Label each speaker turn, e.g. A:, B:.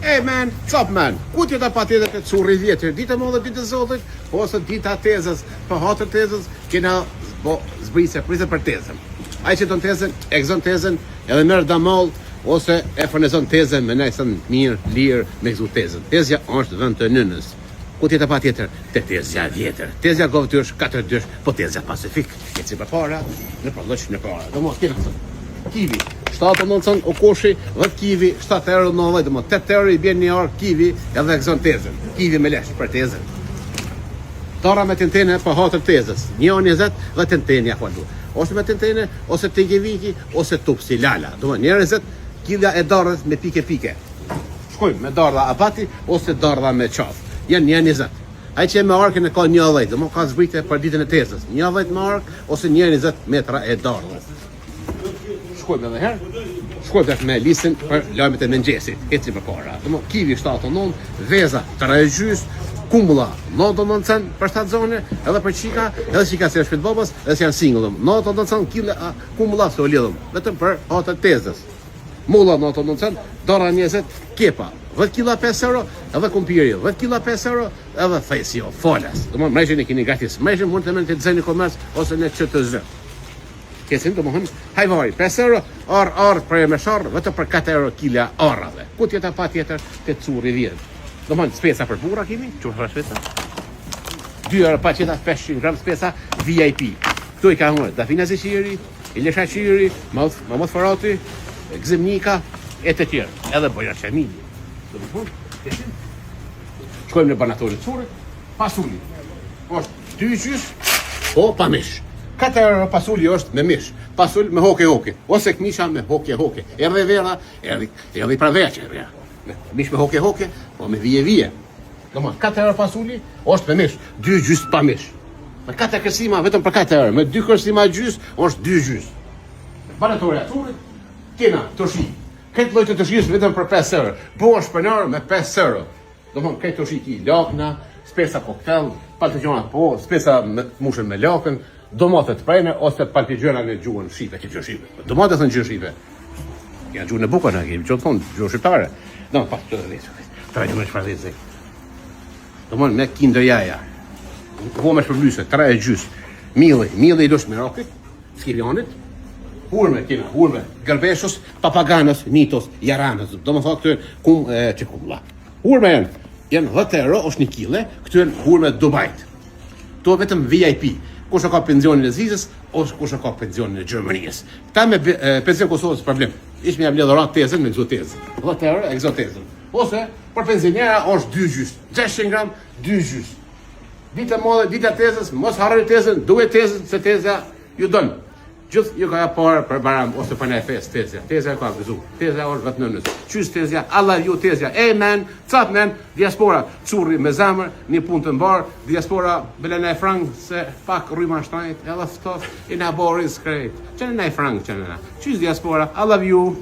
A: E men, cop men, ku t'jeta pa tjetër të curri vjetër, ditë më dhe ditë zotit, ose dita tezës, për hatër tezës, kena zbrisë e prisë për tezën. Ai që ton tezën, e gëzon tezën, edhe merr damall, ose e furnizon tezën me nejësën mirë, lirë, me gëzu tezën. Tezja është vend të nënës. Ku t'jeta pa tjetër, të tezja vjetër. Tezja govëtysh, 4 dysh, po tezja Pacifik, e si për para, në përlëq në para. Do mos kena kivi, 7.90 o koshi, 10 kivi, 7 €90, dhe më 8 € i bjen një orë kivi, edhe gëzon tezën. Kivi me lesh për tezën. Tara me tentene për hatër tezës, 1.20 dhe tentenja falu. Ose me tentene, ose tegeviki, ose tupsi lala. Do më 1.20, kilja e darës me pike. Shkojmë me dardha abati, ose dardha me qafë. Janë 1.20. Ai që me arkën e ka 1.10, dhe më ka zbrite për ditën e tezës. 1.10 me arkë, ose 1.20 metra e dardhës. Shkojmë edhe herë, shkojmë me listin për lajmet e mëngjesit, eci për para. Kivi 7.9, veza 3 kumbulla 9.90 për 7 zone, edhe për qika, edhe qika si është shpit babas, edhe si janë single, 9.90 kile kumbulla se o lidhëm, vetëm për hatër tezës. Mulla 9.90, dora 20, kepa, 10 kila 5 €, edhe kumpiri, 10 kila 5 €, edhe fejsio, folas. Dhe mrejshin e kini gratis, mrejshin mund të mend të dzeni komers, ose në që të zë. Kesin të mëhën, hajvari, 5 €, arë për e me sharë, vetëm për 4 € kilja arave. Ku tjeta pa tjetër, të curi vjetë. Do mëhën, spesa për bura kemi, që për spesa? 2 € pa qeta 500 gram spesa VIP. Këtu i ka hënë, Dafina Zeqiri, Ilesha Qiri, Mamot Farati, Gzimnika, e të tjerë, edhe Boja Qemili. Do mëhën, kesin? Shkojmë në banatorit curit, pasuli. Është 2 gjys, po pa mish. 4 € pasuli është me mish, pasul me hoke, ose këmisha me hoke. Erdhe vera, erdhi pra veqe, mish me hoke, po me vije. Do më, 4 € pasuli është me mish, 2 gjys pa mish. Me 4 kërsima, vetëm për 4 €, me 2 kërsima gjys, është 2 gjys. Banatori aturit, kena të shi. Këtë lojtë të shis vetëm për 5 €, po është përnarë me 5 €. Do më, këtë të shi ki lakna, spesa koktel, paltëgjonat po, spesa mushën me lakën, domatet prejne, ose palpigjona në gjuhën shqipe, që gjuhë shqipe. Domatet në gjuhë shqipe. Ja gjuhë në buka në kemi, që të thonë, gjuhë shqiptare. Do, pas të dhe lesë, të rejtë me shfarë dhe zek. Do më me kinder jaja. Home shpërlyse, 3 gjys. Mili i dush me rakit, skiljanit. Hurme, gërbeshos, papaganës, nitos, jaranës. Do më thot këtër, që kumla. Hurme janë 10 € është 1 kile, këtër hurme Dubajt. To vetëm VIP. Kush ka pensionin e Zizës, ose kush ka pensionin e Gjermanisë. Ta me pension Kosovës problem. Ish me jam ledhorat tezën me gëzo tezën. 10 € e gëzo tezën. Ose për pensionera është 2 gjys. 600 gram, 2 gjys. Dita modhe, dita tezës, mos harroni tezën, duhet tezën, se tezja ju donë. Gjithë ju ka parë për baram, ose për në e fes tezja. Tezja ka gëzu. Tezja është vetë nënës. Qys tezja, Allah ju tezja. Men, cap men, diaspora, curri me zamër, një punë të mbarë, diaspora, bele në e frangë, se pak rryma shtajt, edhe ftof, i në boris krejt. Që në e frangë që në. Qys diaspora, Allah ju.